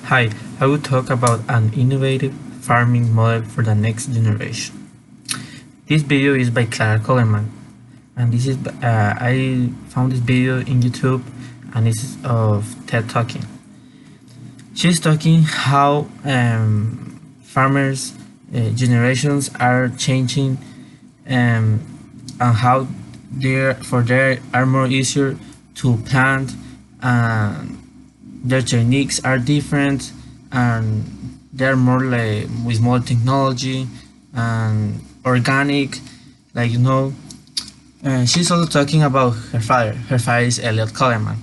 Hi, I will talk about an innovative farming model for the next generation. This video is by Clara Coleman, and I found this video in YouTube, and it's of TED Talking. She's talking how farmers generations are changing, and how they are more easier to plant, and their techniques are different, and they're more like with more technology and organic, like she's also talking about her father. Her father is Elliot Coleman.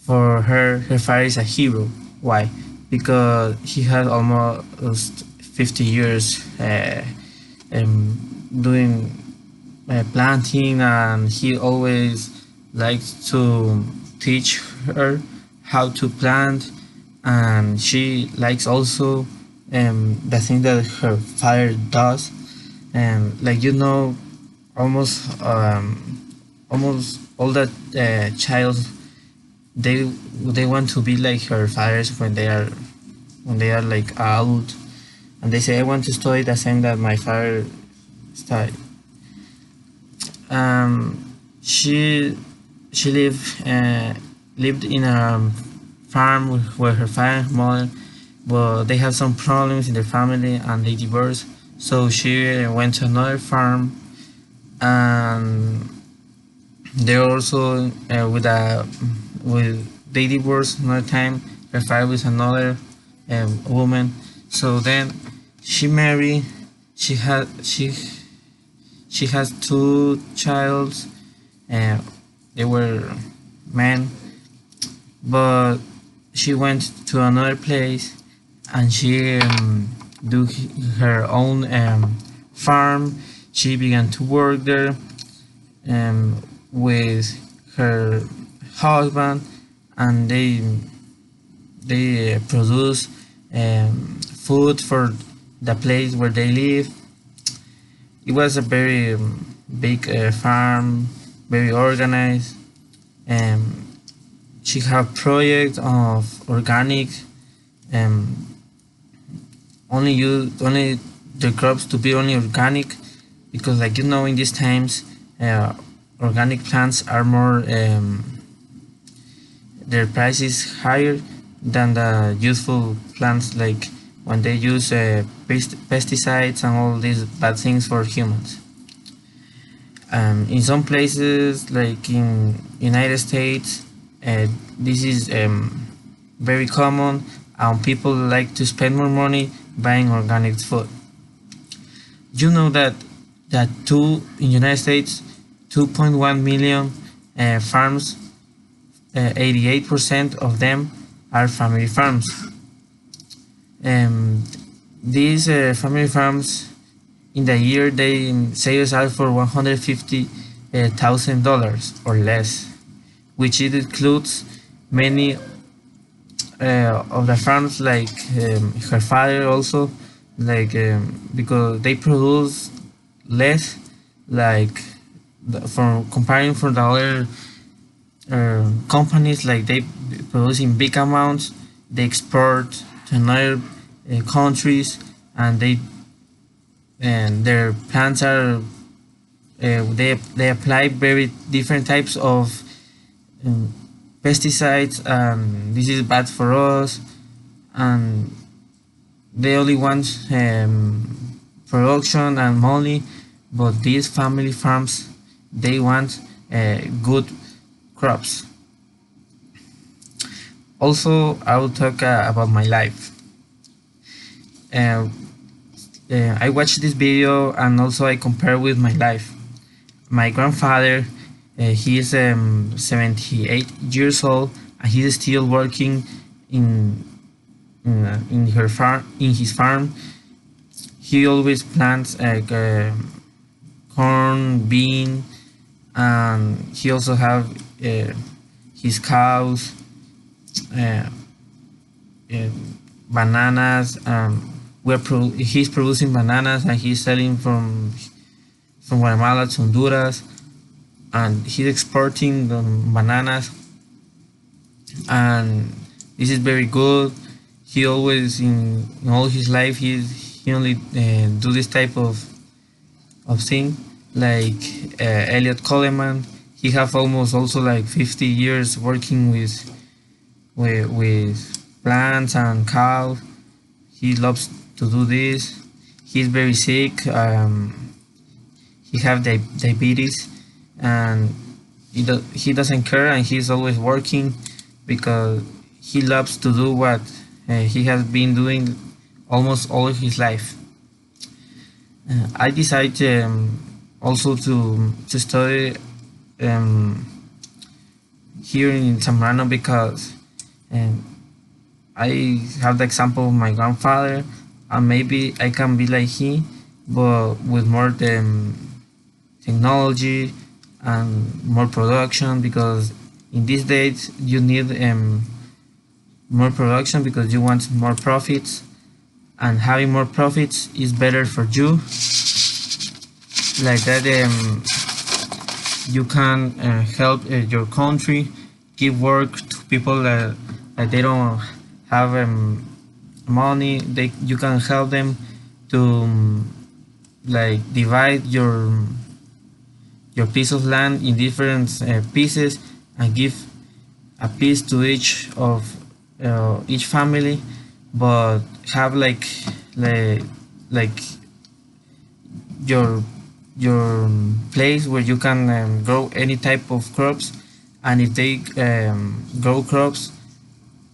For her, her father is a hero. Why? Because he had almost 50 years doing planting, and he always liked to teach her how to plant, and she likes also the thing that her father does, and almost almost all the child, they want to be like her fathers when they are like old, and they say, I want to study the same that my father studied. She lived in a farm where her father and mother, but they have some problems in their family and they divorced. So she went to another farm, and they also with they divorced another time. Her father with another woman. So then she married. She had she has two childs. They were men, but she went to another place, and she do her own farm. She began to work there with her husband, and they produce food for the place where they live. It was a very big farm, very organized. She have project of organic, only the crops to be only organic, because in these times organic plants are more their price is higher than the useful plants, like when they use pesticides and all these bad things for humans. In some places, like in United States, this is very common, and people like to spend more money buying organic food. You know that in United States, 2.1 million farms, 88% of them are family farms. These family farms, in the year, they sales out for $150,000 or less, which it includes many of the farms, like her father also, because they produce less, like from comparing from the other companies, like they produce in big amounts, they export to another countries, and their plants are they apply very different types of pesticides, and this is bad for us, and they only want production and money. But these family farms, they want good crops. Also, I will talk about my life. I watched this video, and also I compare with my life. My grandfather, he is 78 years old, and he is still working in his farm. He always plants corn, bean, and he also have his cows, bananas. He's producing bananas, and he's selling from Guatemala to Honduras, and he's exporting the bananas, and this is very good. he always in all his life he only do this type of thing, like Elliot Coleman. He have almost also like 50 years working with plants and cows. He loves to do this. He's very sick. He have diabetes, and he doesn't care, and he's always working because he loves to do what he has been doing almost all of his life. I decided also to study um, here in Zambrano because um, I have the example of my grandfather, and maybe I can be like he, but with more technology and more production, because in these days you need more production because you want more profits, and having more profits is better for you. Like that, you can help your country, give work to people that they don't have money. You can help them to like divide your piece of land in different pieces and give a piece to each family, but have like your place where you can grow any type of crops, and if they grow crops,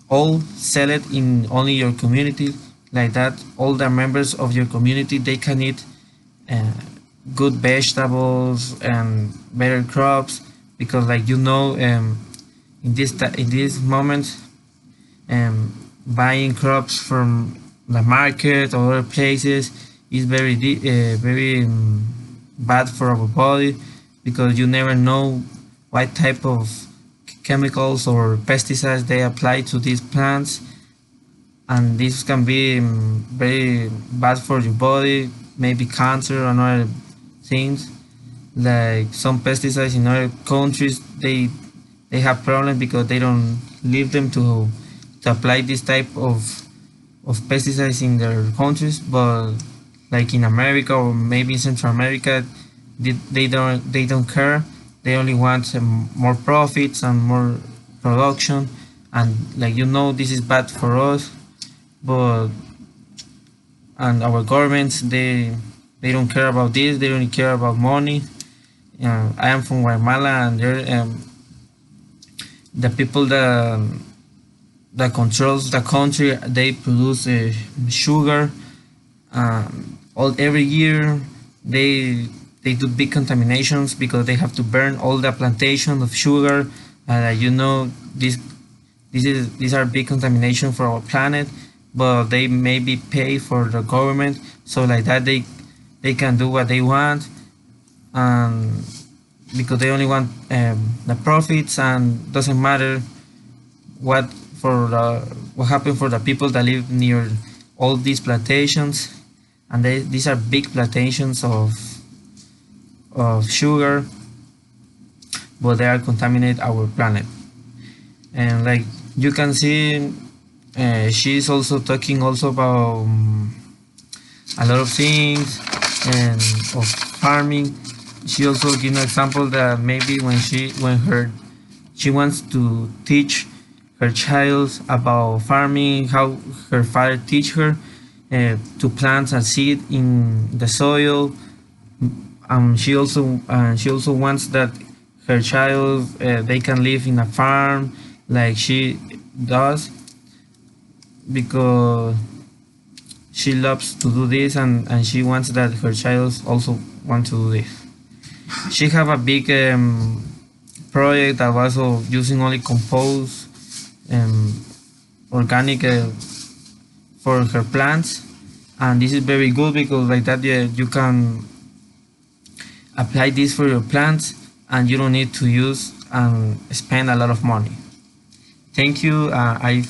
all sell it in only your community. Like that, all the members of your community, they can eat uh, good vegetables and better crops, because like in this moment, buying crops from the market or other places is very bad for our body, because you never know what type of chemicals or pesticides they apply to these plants, and this can be very bad for your body, maybe cancer and other things. Like some pesticides in other countries, they have problems because they don't leave them to apply this type of pesticides in their countries, but like in America or maybe in Central America, they don't care. They only want more profits and more production, and like this is bad for us, but and our governments, they don't care about this. They only care about money. I am from Guatemala, and the people that controls the country, they produce sugar. Every year they do big contaminations because they have to burn all the plantation of sugar. These are big contamination for our planet, but they maybe pay for the government, so like that they can do what they want, and because they only want the profits, and doesn't matter what what happened for the people that live near all these plantations. And these are big plantations of sugar, but they are contaminate our planet. And like you can see, she's also talking also about a lot of things and of farming. She also give an example that maybe when she wants to teach her child about farming, how her father teach her to plant a seed in the soil. She also wants that her child they can live in a farm like she does, because she loves to do this, and she wants that her child also want to do this. She have a big project that was using only compost organic for her plants, and this is very good because like that you can apply this for your plants and you don't need to use and spend a lot of money. Thank you. I